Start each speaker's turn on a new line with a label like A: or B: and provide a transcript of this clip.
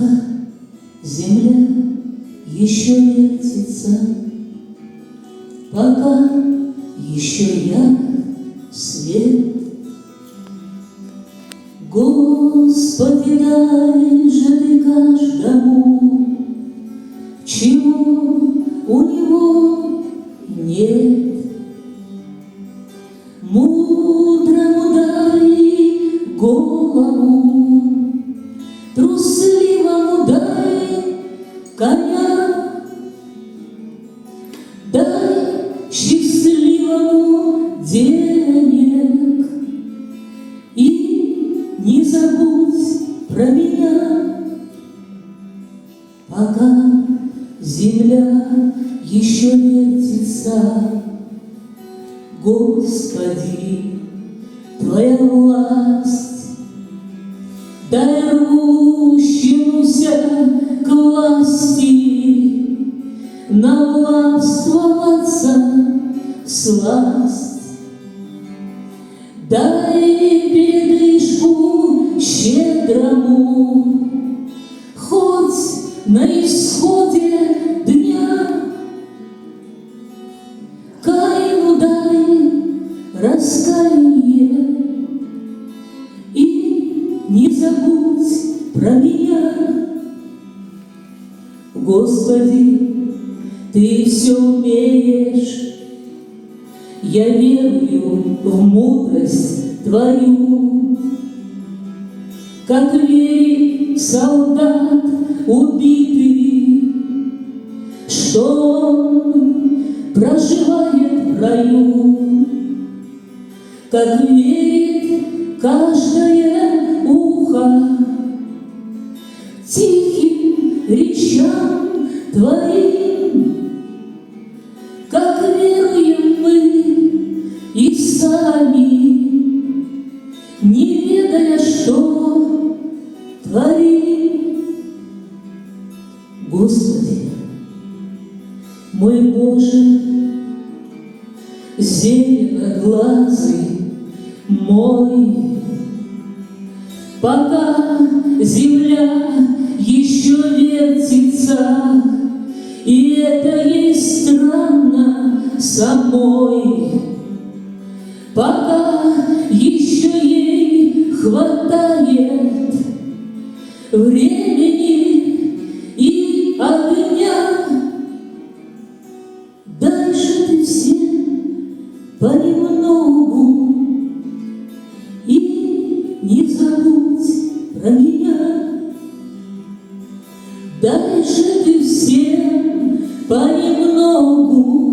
A: Пока земля еще вертится, пока еще ярк свет, Господи, дай же Ты каждому, чего у него нет. Мудрому дай голову, трусливому дай коня, дай счастливому денег и не забудь про меня. Пока земля еще вертится, Господи, Твоя власть, дай рвущемуся к власти навластвоваться всласть. Дай передышку щедрому, хоть на исходе дня. Каину дай раскаяние и не забудь про меня. Господи, Ты все умеешь, я верую в мудрость Твою. Как верит солдат убитый, что он проживает в раю, как верит каждое ухо тихим речам Твоим, как веруем мы и сами, не ведая, что творим. Господи, мой Боже, зеленоглазый мой, пока земля еще вертится, и это ей странно самой, пока еще ей хватает времени и огня, дай же Ты всем понемногу и не забудь про меня. Дай же Ты всем понемногу